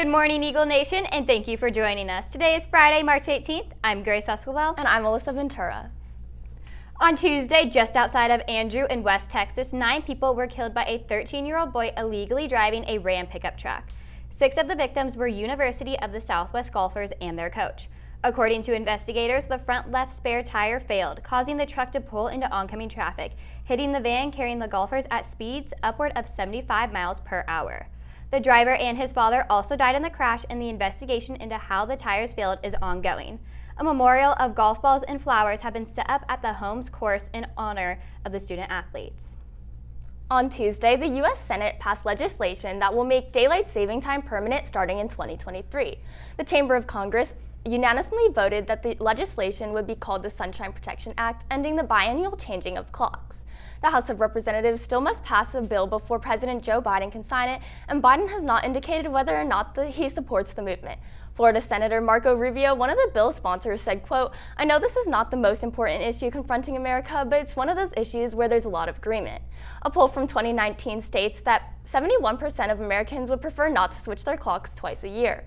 Good morning, Eagle Nation, and thank you for joining us. Today is Friday, March 18th. I'm Grace Escobar. And I'm Alyssa Ventura. On Tuesday, just outside of Andrew in West Texas, 9 people were killed by a 13-year-old boy illegally driving a Ram pickup truck. 6 of the victims were University of the Southwest golfers and their coach. According to investigators, the front left spare tire failed, causing the truck to pull into oncoming traffic, hitting the van carrying the golfers at speeds upward of 75 miles per hour. The driver and his father also died in the crash, and the investigation into how the tires failed is ongoing. A memorial of golf balls and flowers have been set up at the Holmes course in honor of the student athletes. On Tuesday, the U.S. Senate passed legislation that will make daylight saving time permanent starting in 2023. The Chamber of Congress unanimously voted that the legislation would be called the Sunshine Protection Act, ending the biennial changing of clocks. The House of Representatives still must pass a bill before President Joe Biden can sign it, and Biden has not indicated whether or not he supports the movement. Florida Senator Marco Rubio, one of the bill's sponsors, said, quote, "I know this is not the most important issue confronting America, but it's one of those issues where there's a lot of agreement." A poll from 2019 states that 71% of Americans would prefer not to switch their clocks twice a year.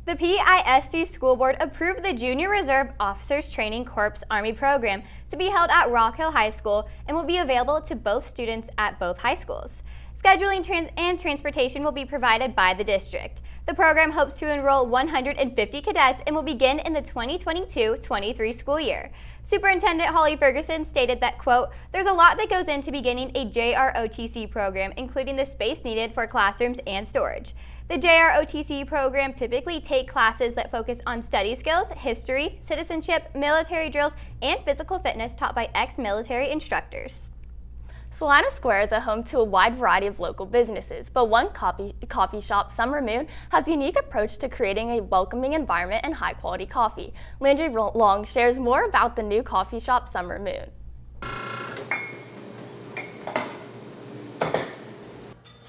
The PISD School Board approved the Junior Reserve Officers Training Corps Army program to be held at Rock Hill High School and will be available to both students at both high schools. Scheduling and transportation will be provided by the district. The program hopes to enroll 150 cadets and will begin in the 2022-23 school year. Superintendent Holly Ferguson stated that, quote, "There's a lot that goes into beginning a JROTC program, including the space needed for classrooms and storage. The JROTC program typically take classes that focus on study skills, history, citizenship, military drills, and physical fitness taught by ex-military instructors." Salina Square is a home to a wide variety of local businesses, but one coffee shop, Summer Moon, has a unique approach to creating a welcoming environment and high-quality coffee. Landry Long shares more about the new coffee shop, Summer Moon.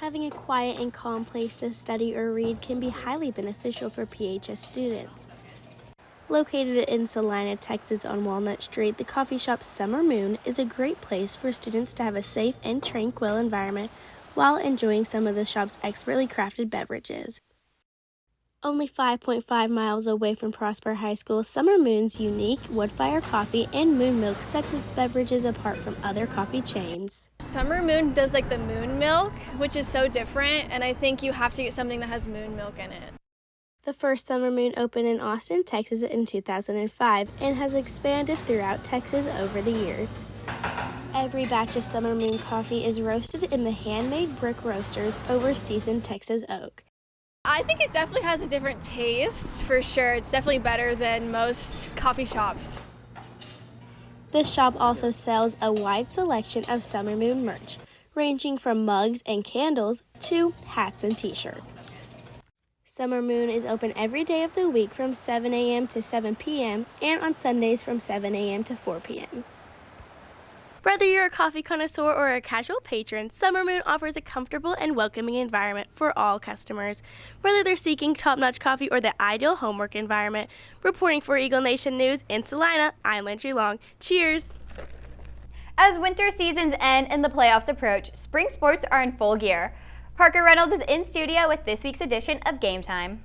Having a quiet and calm place to study or read can be highly beneficial for PHS students. Located in Salina, Texas on Walnut Street, the coffee shop Summer Moon is a great place for students to have a safe and tranquil environment while enjoying some of the shop's expertly crafted beverages. Only 5.5 miles away from Prosper High School, Summer Moon's unique wood-fire coffee and moon milk sets its beverages apart from other coffee chains. Summer Moon does like the moon milk, which is so different, and I think you have to get something that has moon milk in it. The first Summer Moon opened in Austin, Texas in 2005 and has expanded throughout Texas over the years. Every batch of Summer Moon coffee is roasted in the handmade brick roasters over seasoned Texas oak. I think it definitely has a different taste, for sure. It's definitely better than most coffee shops. The shop also sells a wide selection of Summer Moon merch, ranging from mugs and candles to hats and t-shirts. Summer Moon is open every day of the week from 7 a.m. to 7 p.m. and on Sundays from 7 a.m. to 4 p.m. Whether you're a coffee connoisseur or a casual patron, Summer Moon offers a comfortable and welcoming environment for all customers. Whether they're seeking top-notch coffee or the ideal homework environment. Reporting for Eagle Nation News in Salina, I'm Landry Long. Cheers! As winter seasons end and the playoffs approach, spring sports are in full gear. Parker Reynolds is in studio with this week's edition of Game Time.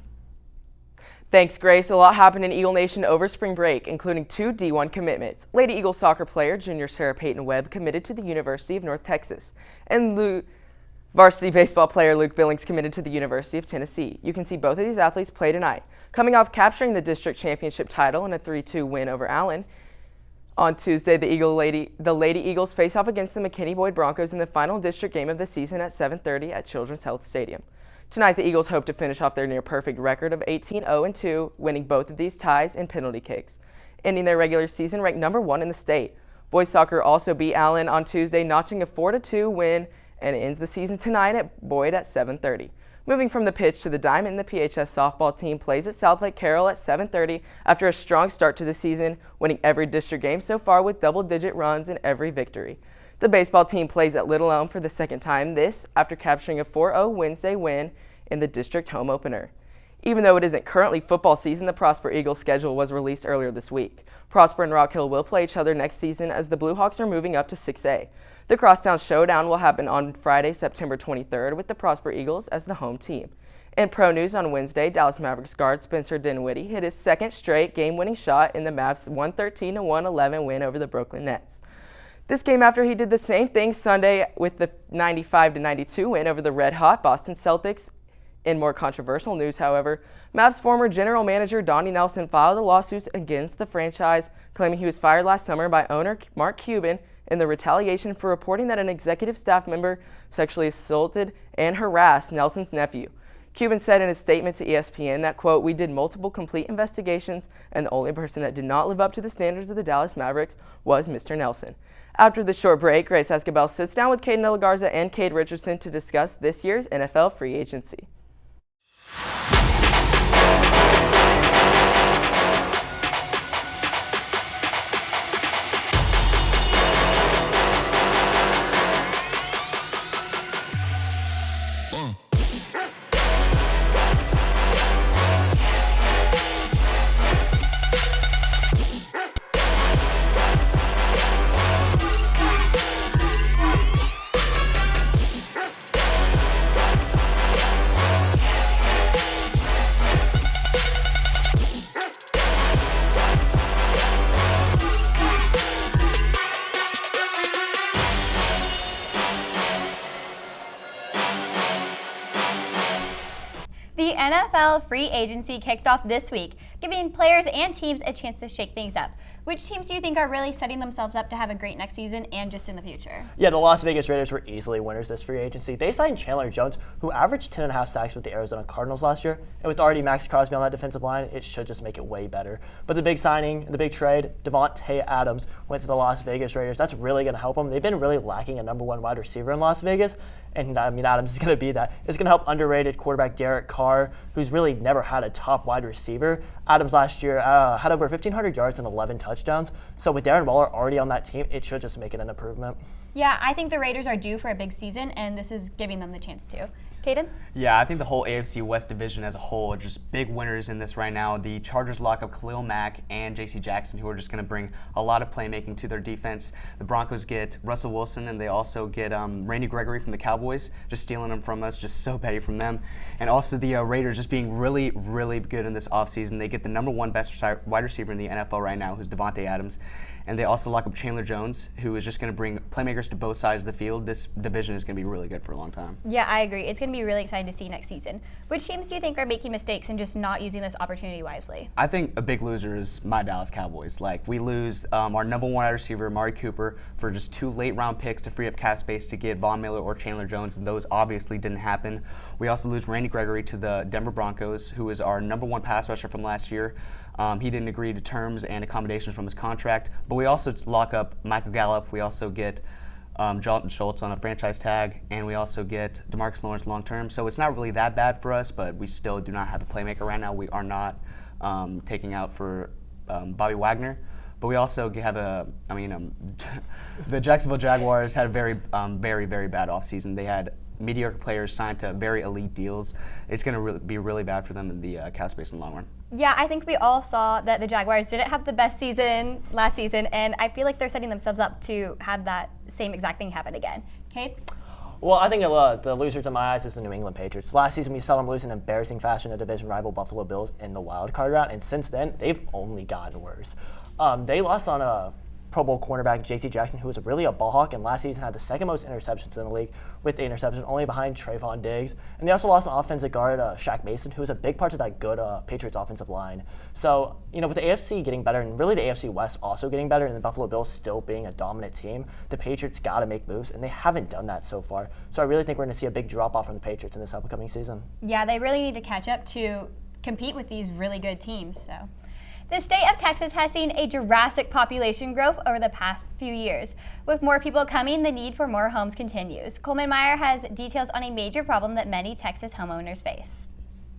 Thanks, Grace. A lot happened in Eagle Nation over spring break, including 2 D1 commitments. Lady Eagle soccer player junior Sarah Peyton Webb committed to the University of North Texas, and varsity baseball player Luke Billings committed to the University of Tennessee. You can see both of these athletes play tonight. Coming off capturing the district championship title in a 3-2 win over Allen, on Tuesday, the Lady Eagles face off against the McKinney Boyd Broncos in the final district game of the season at 7:30 at Children's Health Stadium. Tonight, the Eagles hope to finish off their near-perfect record of 18-0-2, winning both of these ties in penalty kicks, ending their regular season ranked number 1 in the state. Boys soccer also beat Allen on Tuesday, notching a 4-2 win, and ends the season tonight at Boyd at 7:30. Moving from the pitch to the diamond, the PHS softball team plays at South Lake Carroll at 7:30 after a strong start to the season, winning every district game so far with double-digit runs in every victory. The baseball team plays at Little Elm for the second time after capturing a 4-0 Wednesday win in the district home opener. Even though it isn't currently football season, the Prosper Eagles schedule was released earlier this week. Prosper and Rock Hill will play each other next season as the Blue Hawks are moving up to 6A. The Crosstown Showdown will happen on Friday, September 23rd, with the Prosper Eagles as the home team. In pro news on Wednesday, Dallas Mavericks guard Spencer Dinwiddie hit his second straight game-winning shot in the Mavs' 113-111 win over the Brooklyn Nets. This came after he did the same thing Sunday with the 95-92 win over the red-hot Boston Celtics. In more controversial news, however, Mavs former general manager Donnie Nelson filed a lawsuit against the franchise, claiming he was fired last summer by owner Mark Cuban in the retaliation for reporting that an executive staff member sexually assaulted and harassed Nelson's nephew. Cuban said in a statement to ESPN that, quote, "We did multiple complete investigations, and the only person that did not live up to the standards of the Dallas Mavericks was Mr. Nelson." After the short break, Grace Escobar sits down with Caden De La Garza and Cade Richardson to discuss this year's NFL free agency. The NFL free agency kicked off this week, giving players and teams a chance to shake things up. Which teams do you think are really setting themselves up to have a great next season and just in the future? Yeah, the Las Vegas Raiders were easily winners this free agency. They signed Chandler Jones, who averaged 10.5 sacks with the Arizona Cardinals last year. And with already Max Crosby on that defensive line, it should just make it way better. But the big signing, the big trade, Davante Adams went to the Las Vegas Raiders. That's really going to help them. They've been really lacking a number one wide receiver in Las Vegas. And I mean, Adams is going to be that. It's going to help underrated quarterback Derek Carr, who's really never had a top wide receiver. Adams last year had over 1,500 yards and 11 touchdowns. So with Darren Waller already on that team, it should just make it an improvement. Yeah, I think the Raiders are due for a big season, and this is giving them the chance to. Caden? Yeah, I think the whole AFC West division as a whole are just big winners in this right now. The Chargers lock up Khalil Mack and J.C. Jackson, who are just going to bring a lot of playmaking to their defense. The Broncos get Russell Wilson, and they also get Randy Gregory from the Cowboys, just stealing them from us, just so petty from them. And also the Raiders just being really, really good in this offseason. They get the number one best wide receiver in the NFL right now, who's Davante Adams. And they also lock up Chandler Jones, who is just going to bring playmakers to both sides of the field. This division is going to be really good for a long time. Yeah, I agree. It's going to be really exciting to see next season. Which teams do you think are making mistakes and just not using this opportunity wisely? I think a big loser is my Dallas Cowboys. Like, we lose our number one wide receiver, Amari Cooper, for just 2 late-round picks to free up cap space to get Von Miller or Chandler Jones, and those obviously didn't happen. We also lose Randy Gregory to the Denver Broncos, who is our number one pass rusher from last year. He didn't agree to terms and accommodations from his contract. But we also lock up Michael Gallup. We also get Jonathan Schultz on a franchise tag, and we also get DeMarcus Lawrence long term. So it's not really that bad for us, but we still do not have a playmaker right now. We are not taking out for Bobby Wagner. But we also have the Jacksonville Jaguars had a very, very bad offseason. They had mediocre players signed to very elite deals. It's going to be really bad for them in the cap space in the long run. Yeah, I think we all saw that the Jaguars didn't have the best season last season, and I feel like they're setting themselves up to have that same exact thing happen again. Cade? Well, I think the losers in my eyes is the New England Patriots. Last season, we saw them lose in embarrassing fashion to division rival Buffalo Bills in the wild card round, and since then, they've only gotten worse. They lost on a Pro Bowl cornerback J.C. Jackson, who was really a ball hawk, and last season had the second most interceptions in the league with the interception, only behind Trayvon Diggs. And they also lost an offensive guard, Shaq Mason, who was a big part of that good Patriots offensive line. So, with the AFC getting better, and really the AFC West also getting better, and the Buffalo Bills still being a dominant team, the Patriots got to make moves, and they haven't done that so far. So I really think we're going to see a big drop-off from the Patriots in this upcoming season. Yeah, they really need to catch up to compete with these really good teams, so. The state of Texas has seen a drastic population growth over the past few years. With more people coming, the need for more homes continues. Coleman Meyer has details on a major problem that many Texas homeowners face.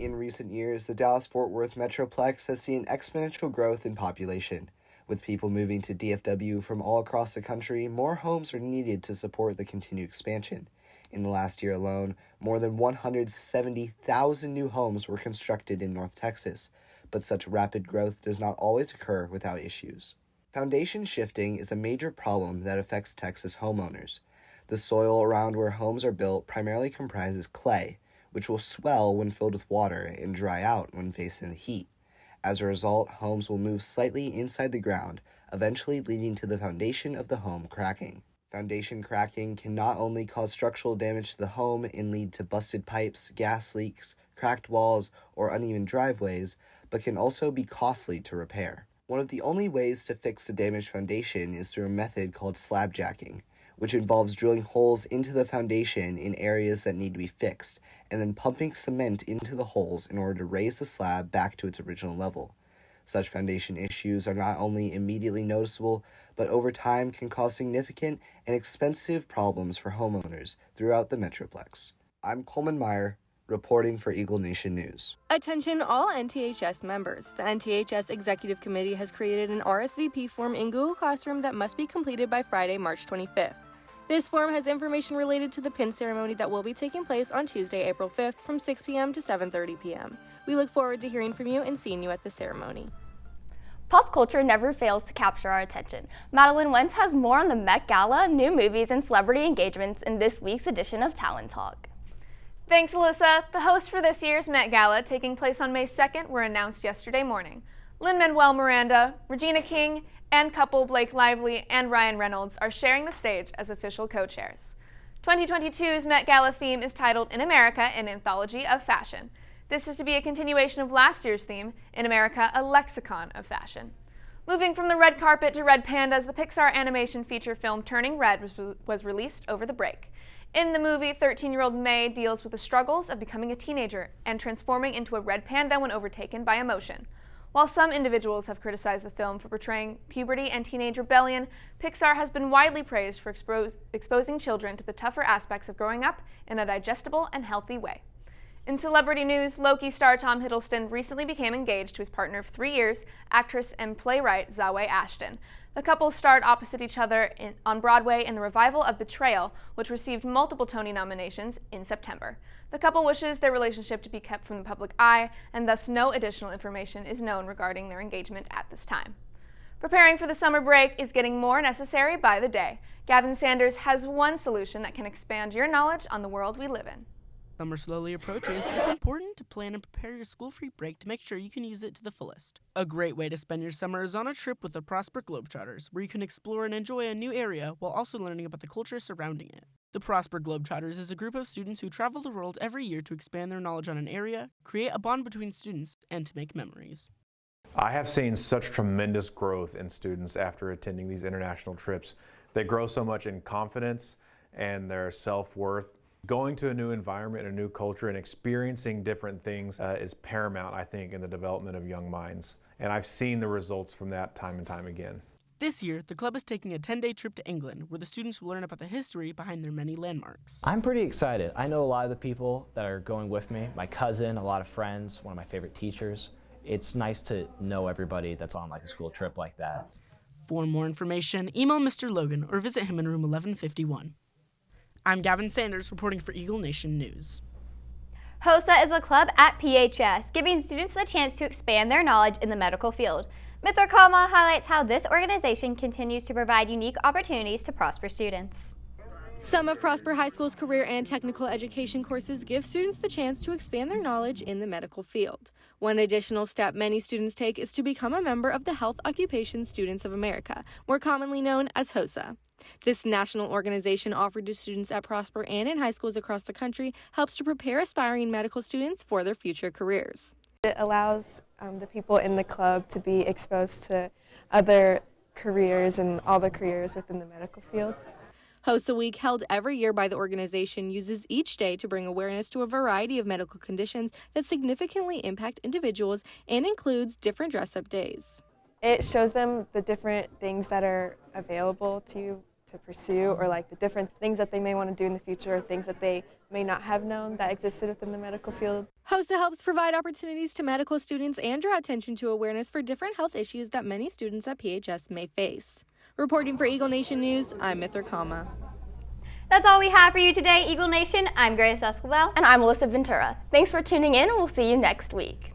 In recent years, the Dallas-Fort Worth Metroplex has seen exponential growth in population. With people moving to DFW from all across the country, more homes are needed to support the continued expansion. In the last year alone, more than 170,000 new homes were constructed in North Texas. But such rapid growth does not always occur without issues. Foundation shifting is a major problem that affects Texas homeowners. The soil around where homes are built primarily comprises clay, which will swell when filled with water and dry out when facing the heat. As a result, homes will move slightly inside the ground, eventually leading to the foundation of the home cracking. Foundation cracking can not only cause structural damage to the home and lead to busted pipes, gas leaks, cracked walls, or uneven driveways, but can also be costly to repair. One of the only ways to fix the damaged foundation is through a method called slab jacking, which involves drilling holes into the foundation in areas that need to be fixed, and then pumping cement into the holes in order to raise the slab back to its original level. Such foundation issues are not only immediately noticeable, but over time can cause significant and expensive problems for homeowners throughout the Metroplex. I'm Coleman Meyer, reporting for Eagle Nation News. Attention all NTHS members. The NTHS Executive Committee has created an RSVP form in Google Classroom that must be completed by Friday, March 25th. This form has information related to the pin ceremony that will be taking place on Tuesday, April 5th from 6 p.m. to 7:30 p.m. We look forward to hearing from you and seeing you at the ceremony. Pop culture never fails to capture our attention. Madeline Wentz has more on the Met Gala, new movies, and celebrity engagements in this week's edition of Talent Talk. Thanks, Alyssa. The hosts for this year's Met Gala, taking place on May 2nd, were announced yesterday morning. Lin-Manuel Miranda, Regina King, and couple Blake Lively and Ryan Reynolds are sharing the stage as official co-chairs. 2022's Met Gala theme is titled In America, an Anthology of Fashion. This is to be a continuation of last year's theme, In America, a Lexicon of Fashion. Moving from the red carpet to red pandas, the Pixar animation feature film Turning Red was released over the break. In the movie, 13-year-old May deals with the struggles of becoming a teenager and transforming into a red panda when overtaken by emotion. While some individuals have criticized the film for portraying puberty and teenage rebellion, Pixar has been widely praised for exposing children to the tougher aspects of growing up in a digestible and healthy way. In celebrity news, Loki star Tom Hiddleston recently became engaged to his partner of 3 years, actress and playwright Zawe Ashton. The couple starred opposite each other on Broadway in the revival of Betrayal, which received multiple Tony nominations in September. The couple wishes their relationship to be kept from the public eye, and thus no additional information is known regarding their engagement at this time. Preparing for the summer break is getting more necessary by the day. Gavin Sanders has one solution that can expand your knowledge on the world we live in. Summer slowly approaches, it's important to plan and prepare your school-free break to make sure you can use it to the fullest. A great way to spend your summer is on a trip with the Prosper Globetrotters, where you can explore and enjoy a new area while also learning about the culture surrounding it. The Prosper Globetrotters is a group of students who travel the world every year to expand their knowledge on an area, create a bond between students, and to make memories. I have seen such tremendous growth in students after attending these international trips. They grow so much in confidence and their self-worth. Going to a new environment, a new culture, and experiencing different things is paramount, I think, in the development of young minds. And I've seen the results from that time and time again. This year, the club is taking a 10-day trip to England, where the students will learn about the history behind their many landmarks. I'm pretty excited. I know a lot of the people that are going with me, my cousin, a lot of friends, one of my favorite teachers. It's nice to know everybody that's on like a school trip like that. For more information, email Mr. Logan or visit him in room 1151. I'm Gavin Sanders, reporting for Eagle Nation News. HOSA is a club at PHS, giving students the chance to expand their knowledge in the medical field. Mithra Kama highlights how this organization continues to provide unique opportunities to Prosper students. Some of Prosper High School's career and technical education courses give students the chance to expand their knowledge in the medical field. One additional step many students take is to become a member of the Health Occupation Students of America, more commonly known as HOSA. This national organization offered to students at Prosper and in high schools across the country helps to prepare aspiring medical students for their future careers. It allows the people in the club to be exposed to other careers and all the careers within the medical field. HOSA Week, held every year by the organization, uses each day to bring awareness to a variety of medical conditions that significantly impact individuals and includes different dress-up days. It shows them the different things that are available to pursue, or like the different things that they may want to do in the future, or things that they may not have known that existed within the medical field. HOSA helps provide opportunities to medical students and draw attention to awareness for different health issues that many students at PHS may face. Reporting for Eagle Nation News, I'm Mithra Kama. That's all we have for you today, Eagle Nation. I'm Grace Escobar. And I'm Melissa Ventura. Thanks for tuning in, and we'll see you next week.